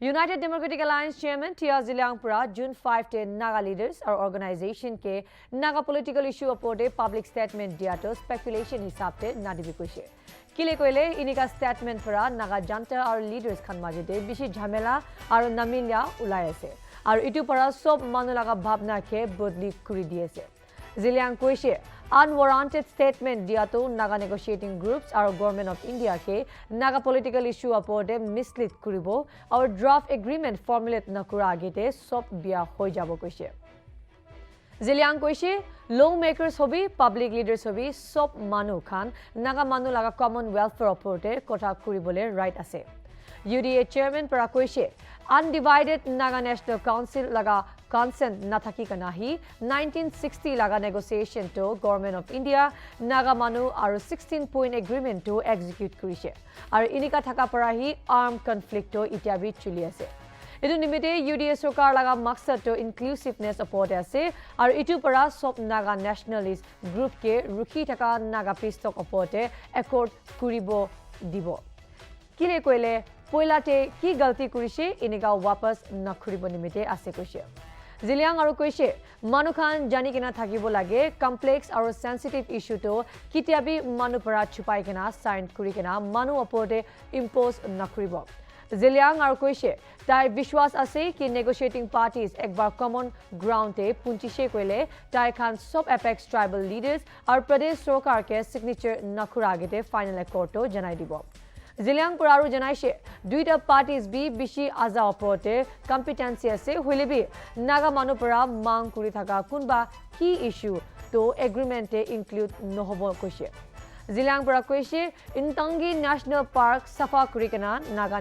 United Democratic Alliance Chairman Zeliang June 5 te Naga leaders or organization ke Naga political issue apote public statement diato speculation hisabte nadibi koise. Kile koile inika statement pura Naga janta or leaders khan majete bishi jhamela aru namilya ulai ase. Aru itu pura sob manulaga bhabna ke bodli kuri diese. Zeliang koise unwarranted statement diato Naga negotiating groups or government of India ke Naga political issue apote mislead kuribo or draft agreement formulate nakura agete sob bia hoi jabo koise. Zeliang koise lawmakers hobi public leaders hobi sob manu khan Naga manu laga common welfare apote kotha kuribole right ase. UDA chairman para koise undivided Naga National Council laga consent nathaki kanahi 1960 laga negotiation to government of India Naga manu aru 16-point agreement to execute kurise aru inika thaka parahi armed conflict to itiabi chuli ase. Itu nimite UDA sarkar laga maksad to inclusiveness apote ase aru itu para sob Naga nationalist group ke rukhi thaka Naga pistok apote accord kuribo dibo. Kile koile poilate ki galti kurise inika wapas nakhuribo nimite ase koise. Zeliang aru koise manu khan jani kena thakibo lage complex aru sensitive issue to kitiabi manu para chupai kena sign kuri kena manu apote impose nakhuribo. Zeliang aru koise tai vishwas ase ki negotiating parties ekbar common ground te punchishe koile tai khan sob apex tribal leaders aru pradesh sarkar ke signature nakhura agete final accord to janai dibo. Zeliang Puraru janaise duita parties bi bishi aza apote competency ase huilebi Naga manu para mang kuri thaka kunba key issue to agreement te include nohobo koise. Zeliang Pura koise Intangi National Park safa kurikana Naga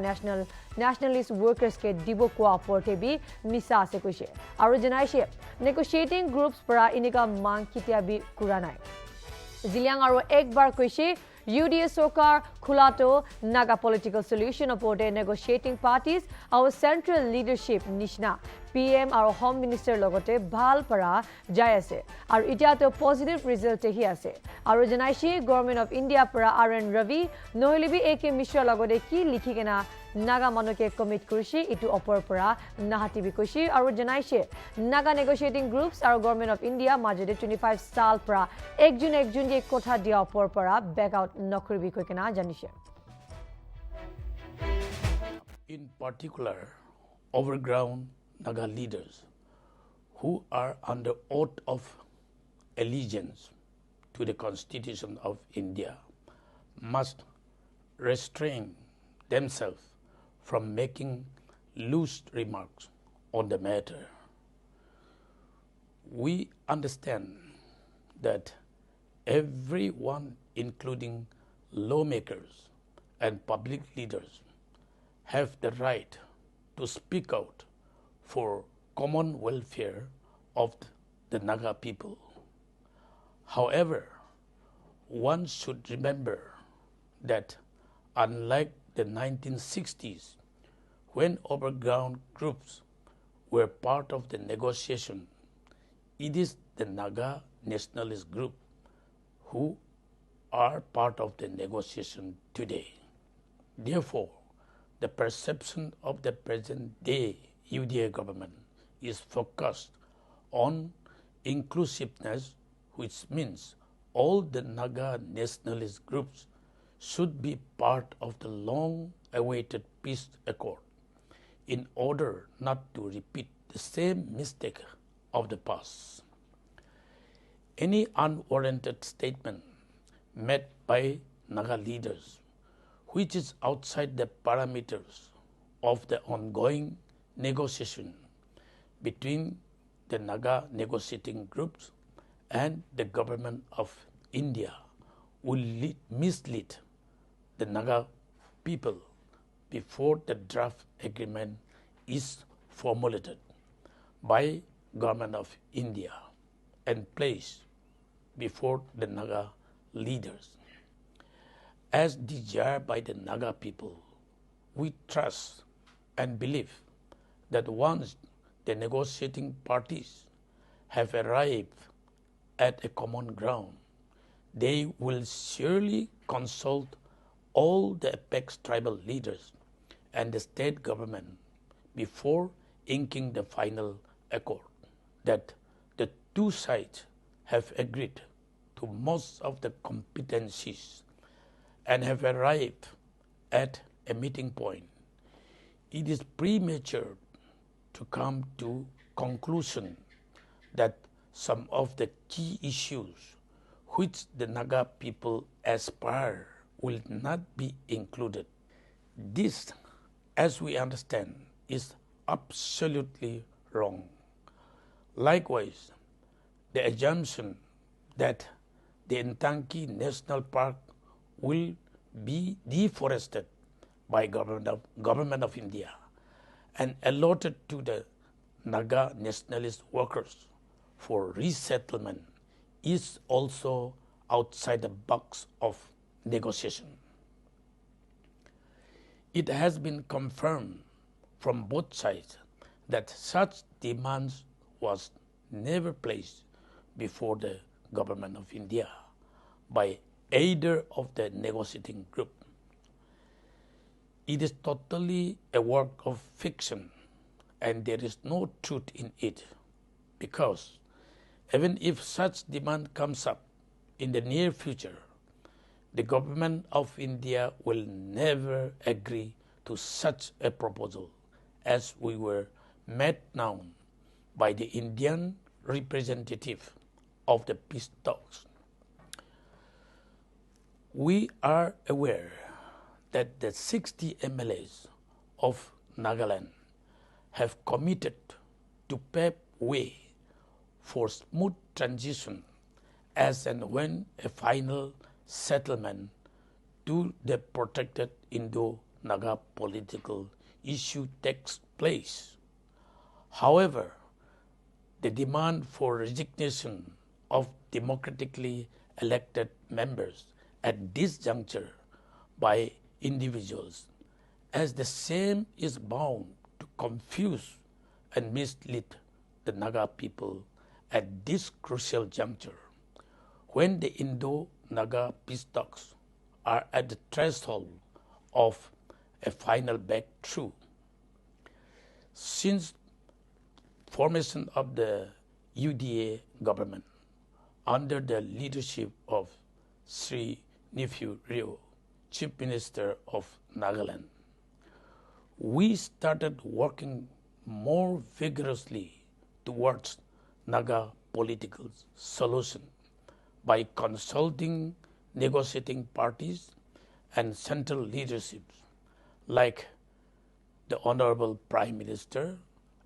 nationalist workers ke dibo ko apote bi misa ase koise. Aru janaise negotiating groups para inika mang kitia bi kuranai. Zeliang aru ekbar koise UDA sarkar khulato Naga political solution apote negotiating parties our central leadership nishna PM aru home minister logote bhal para jai ase aru itia to positive result hi ase aru janaise government of India para RN Ravi nohilibi AK Mishra logote ki likhi kena Naga manoke commit kurishi itu opor para nahati bikoshi aru janaise Naga negotiating groups aru government of India majode 25 sal para ekjun ke kotha dia opor para back out nokribi koi kena janise. In particular, overground Naga leaders who are under oath of allegiance to the Constitution of India must restrain themselves from making loose remarks on the matter. We understand that everyone, including lawmakers and public leaders, have the right to speak out for common welfare of the Naga people. However, one should remember that unlike the 1960s, when overground groups were part of the negotiation, it is the Naga nationalist group who are part of the negotiation today. Therefore, the perception of the present-day UDA government is focused on inclusiveness, which means all the Naga nationalist groups should be part of the long-awaited peace accord in order not to repeat the same mistake of the past. Any unwarranted statement made by Naga leaders which is outside the parameters of the ongoing negotiation between the Naga negotiating groups and the government of India will mislead the Naga people before the draft agreement is formulated by government of India and placed before the Naga leaders. As desired by the Naga people, we trust and believe that once the negotiating parties have arrived at a common ground, they will surely consult all the apex tribal leaders and the state government before inking the final accord, that the two sides have agreed to most of the competencies and have arrived at a meeting point. It is premature to come to conclusion that some of the key issues which the Naga people aspire will not be included. This, as we understand, is absolutely wrong. Likewise, the assumption that the Entanki National Park will be deforested by government of India and allotted to the Naga nationalist workers for resettlement is also outside the box of negotiation. It has been confirmed from both sides that such demands was never placed before the government of India by either of the negotiating group. It is totally a work of fiction and there is no truth in it, because even if such demand comes up in the near future, the government of India will never agree to such a proposal, as we were made known by the Indian representative of the peace talks. We are aware that the 60 MLAs of Nagaland have committed to pave way for smooth transition as and when a final settlement to the protected Indo-Naga political issue takes place. However, the demand for resignation of democratically elected members at this juncture by individuals, as the same is bound to confuse and mislead the Naga people at this crucial juncture, when the Indo-Naga peace talks are at the threshold of a final breakthrough. Since formation of the UDA government under the leadership of Sri Nephew Rio, Chief Minister of Nagaland, we started working more vigorously towards Naga political solution by consulting negotiating parties and central leaderships like the Honorable Prime Minister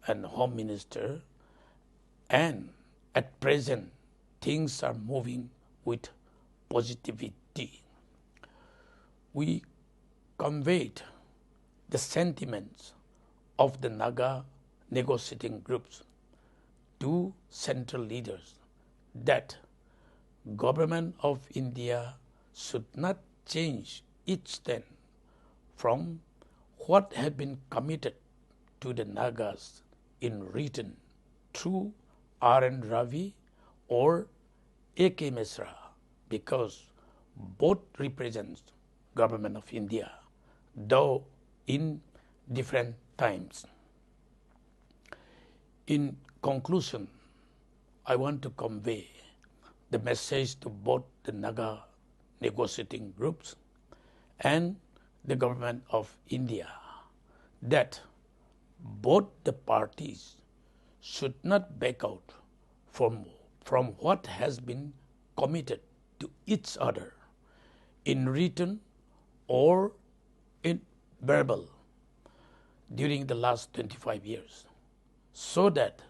and Home Minister, and at present things are moving with positivity. We conveyed the sentiments of the Naga negotiating groups to central leaders that government of India should not change its stand from what had been committed to the Nagas in written through R.N. Ravi or A.K. Misra, because both represent government of India, though in different times. In conclusion, I want to convey the message to both the Naga negotiating groups and the government of India that both the parties should not back out from what has been committed to each other in written or in verbal during the last 25 years, so that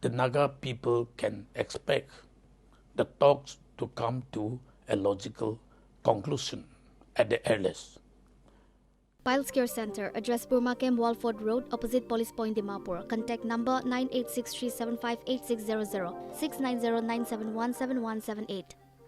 the Naga people can expect the talks to come to a logical conclusion at the earliest. Piles Care Center, address Burma Camp Walford Road, opposite Police Point, Dimapur. Contact number 9863758600, 690-971-7178.